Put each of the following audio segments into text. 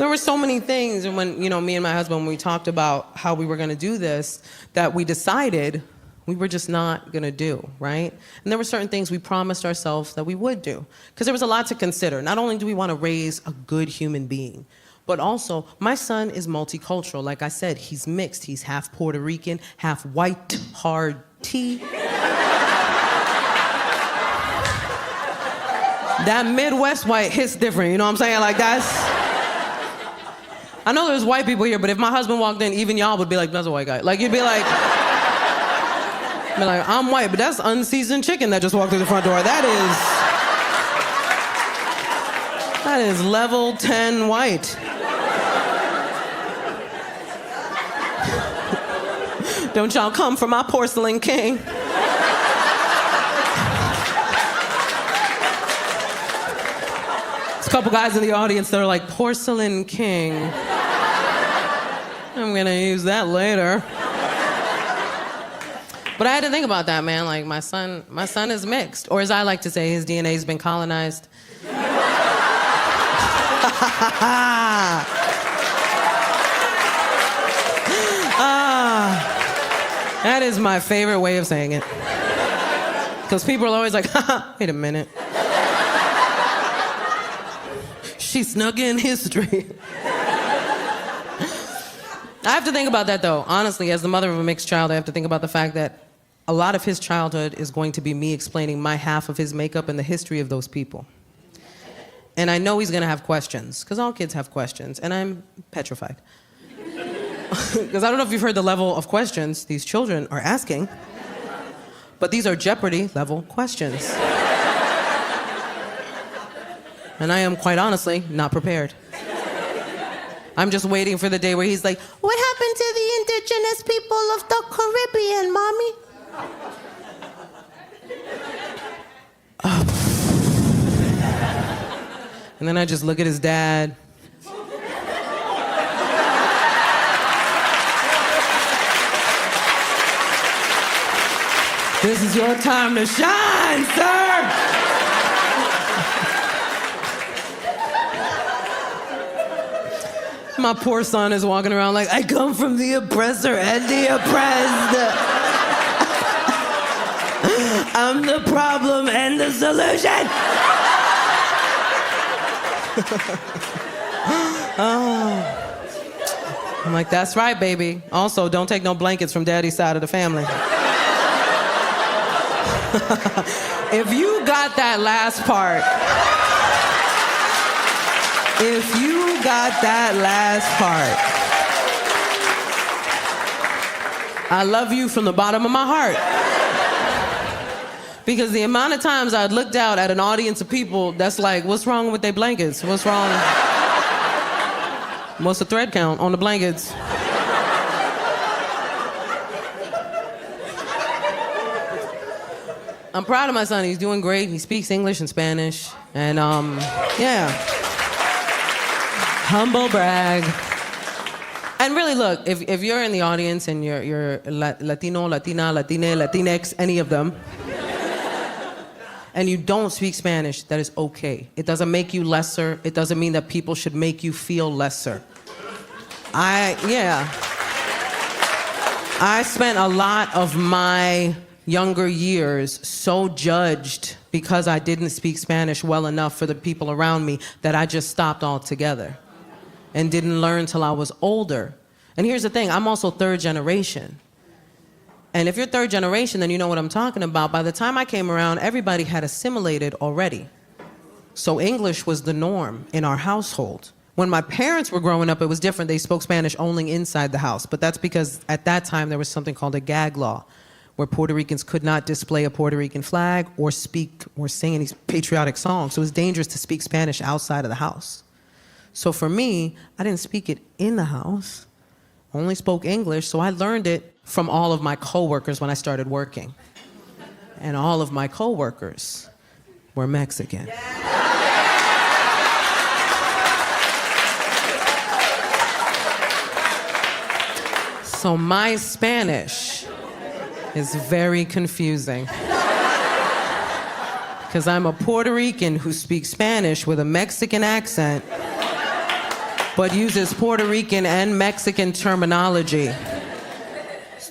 there were so many things, and when, me and my husband, when we talked about how we were gonna do this, that we decided we were just not gonna do, right? And there were certain things we promised ourselves that we would do. Because there was a lot to consider. Not only do we wanna raise a good human being, but also, my son is multicultural. Like I said, he's mixed. He's half Puerto Rican, half white, hard tea. That Midwest white hits different, you know what I'm saying? Like, that's... I know there's white people here, but if my husband walked in, even y'all would be like, that's a white guy. Like, you'd be like, I'm white, but that's unseasoned chicken that just walked through the front door. That is level 10 white. Don't y'all come for my porcelain king. There's a couple guys in the audience that are like, porcelain king. I'm gonna use that later. But I had to think about that, man. Like, my son is mixed. Or as I like to say, his DNA's been colonized. That is my favorite way of saying it. Because people are always like, wait a minute. She snuck in history. I have to think about that, though. Honestly, as the mother of a mixed child, I have to think about the fact that a lot of his childhood is going to be me explaining my half of his makeup and the history of those people. And I know he's gonna have questions, because all kids have questions, and I'm petrified. Because I don't know if you've heard the level of questions these children are asking, but these are Jeopardy level questions. And I am, quite honestly, not prepared. I'm just waiting for the day where he's like, what happened to the indigenous people of the Caribbean, Mommy? And then I just look at his dad. This is your time to shine, sir! My poor son is walking around like, I come from the oppressor and the oppressed. I'm the problem and the solution. Oh. I'm like, that's right, baby. Also, don't take no blankets from daddy's side of the family. If you got that last part, I love you from the bottom of my heart. Because the amount of times I'd looked out at an audience of people that's like, what's wrong with their blankets? What's wrong? What's the thread count on the blankets? I'm proud of my son. He's doing great. He speaks English and Spanish. And, yeah. Humble brag. And really, look, if you're in the audience and you're Latino, Latina, Latine, Latinx, any of them, and you don't speak Spanish, that is okay. It doesn't make you lesser. It doesn't mean that people should make you feel lesser. I spent a lot of my younger years so judged because I didn't speak Spanish well enough for the people around me that I just stopped altogether and didn't learn till I was older. And here's the thing, I'm also third generation. And if you're third generation, then you know what I'm talking about. By the time I came around, everybody had assimilated already. So English was the norm in our household. When my parents were growing up, it was different. They spoke Spanish only inside the house. But that's because at that time, there was something called a gag law, where Puerto Ricans could not display a Puerto Rican flag or speak or sing any patriotic songs. So it was dangerous to speak Spanish outside of the house. So for me, I didn't speak it in the house, only spoke English, so I learned it from all of my coworkers when I started working. And all of my coworkers were Mexican. So my Spanish is very confusing. Because I'm a Puerto Rican who speaks Spanish with a Mexican accent. but uses Puerto Rican and Mexican terminology.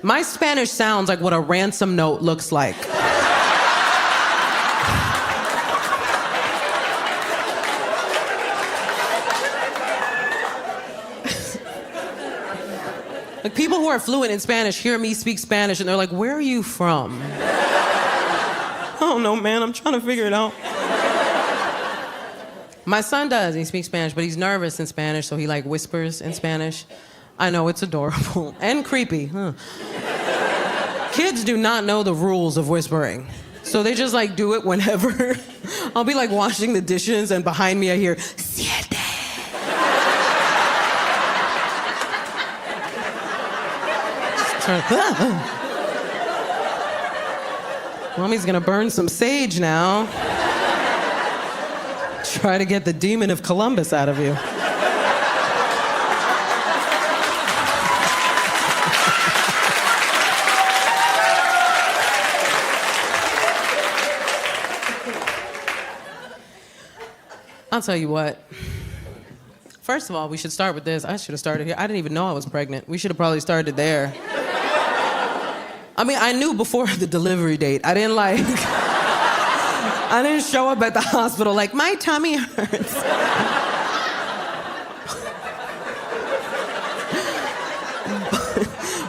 My Spanish sounds like what a ransom note looks like. Like, people who are fluent in Spanish hear me speak Spanish and they're like, where are you from? I don't know, man, I'm trying to figure it out. My son does, he speaks Spanish, but he's nervous in Spanish, so he like whispers in Spanish. I know, it's adorable and creepy, huh? Kids do not know the rules of whispering, so they just like do it whenever. I'll be like washing the dishes and behind me I hear, siete. Mommy's gonna burn some sage now. Try to get the demon of Columbus out of you. I'll tell you what. First of all, we should start with this. I should have started here. I didn't even know I was pregnant. We should have probably started there. I mean, I knew before the delivery date. I didn't show up at the hospital like, my tummy hurts.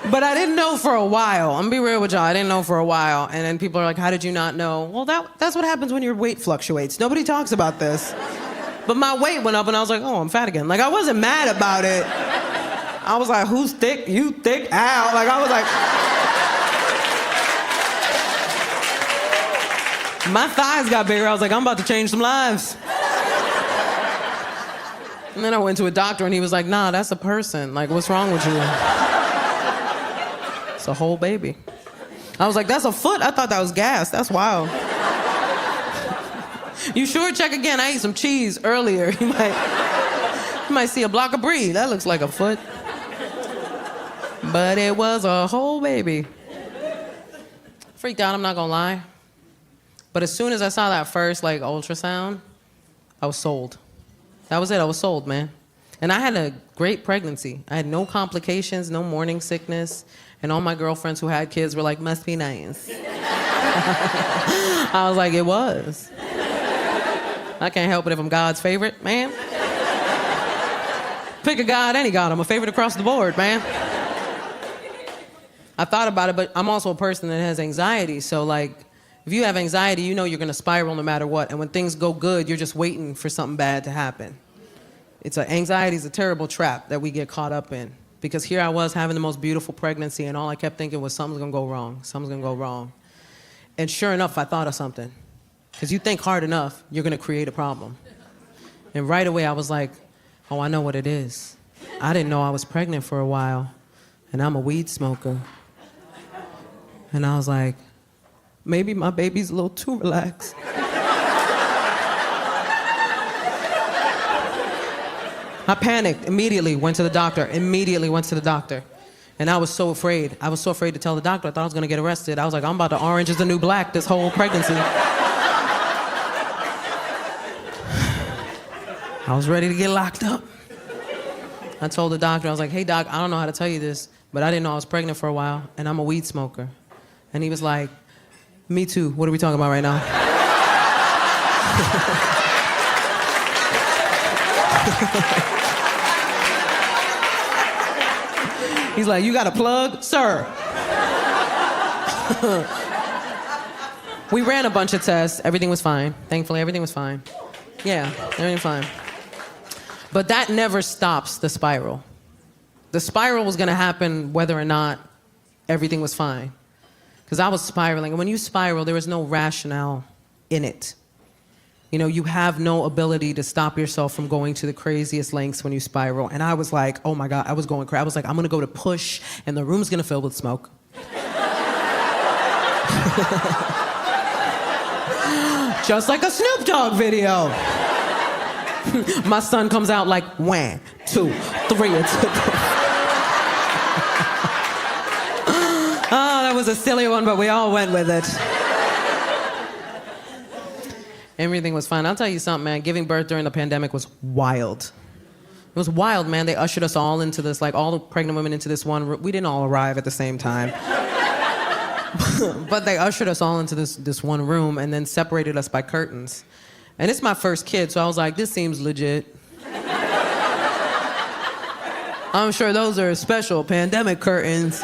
But I didn't know for a while. I'm gonna be real with y'all. I didn't know for a while. And then people are like, how did you not know? Well, that's what happens when your weight fluctuates. Nobody talks about this. But my weight went up and I was like, oh, I'm fat again. Like, I wasn't mad about it. I was like, who's thick? You thick? Ow. Like, I was like... My thighs got bigger. I was like, I'm about to change some lives. And then I went to a doctor and he was like, nah, that's a person. Like, what's wrong with you? It's a whole baby. I was like, that's a foot? I thought that was gas. That's wild. You sure? Check again. I ate some cheese earlier. You might see a block of brie. That looks like a foot. But it was a whole baby. Freaked out, I'm not gonna lie. But as soon as I saw that first, like, ultrasound, I was sold. That was it. I was sold, man. And I had a great pregnancy. I had no complications, no morning sickness. And all my girlfriends who had kids were like, must be nice. I was like, it was. I can't help it if I'm God's favorite, man. Pick a God, any God. I'm a favorite across the board, man. I thought about it, but I'm also a person that has anxiety. So, like, if you have anxiety, you know you're going to spiral no matter what. And when things go good, you're just waiting for something bad to happen. Anxiety is a terrible trap that we get caught up in. Because here I was having the most beautiful pregnancy, and all I kept thinking was something's going to go wrong. Something's going to go wrong. And sure enough, I thought of something. Because you think hard enough, you're going to create a problem. And right away, I was like, oh, I know what it is. I didn't know I was pregnant for a while, and I'm a weed smoker. And I was like, maybe my baby's a little too relaxed. I panicked, immediately went to the doctor, And I was so afraid. I was so afraid to tell the doctor. I thought I was gonna get arrested. I was like, I'm about to orange is the new black this whole pregnancy. I was ready to get locked up. I told the doctor, I was like, hey doc, I don't know how to tell you this, but I didn't know I was pregnant for a while, and I'm a weed smoker. And he was like, me too, what are we talking about right now? He's like, you got a plug? Sir. We ran a bunch of tests, everything was fine. Thankfully, everything was fine. Yeah, everything was fine. But that never stops the spiral. The spiral was gonna happen whether or not everything was fine. Because I was spiraling, and when you spiral, there is no rationale in it. You know, you have no ability to stop yourself from going to the craziest lengths when you spiral. And I was like, oh my God, I was going crazy. I was like, I'm gonna go to push, and the room's gonna fill with smoke. Just like a Snoop Dogg video. My son comes out like, 1, 2, 3. Oh, that was a silly one, but we all went with it. Everything was fine. I'll tell you something, man. Giving birth during the pandemic was wild. It was wild, man. They ushered us all into this, like all the pregnant women into this one room. We didn't all arrive at the same time. But they ushered us all into this one room and then separated us by curtains. And it's my first kid, so I was like, this seems legit. I'm sure those are special pandemic curtains.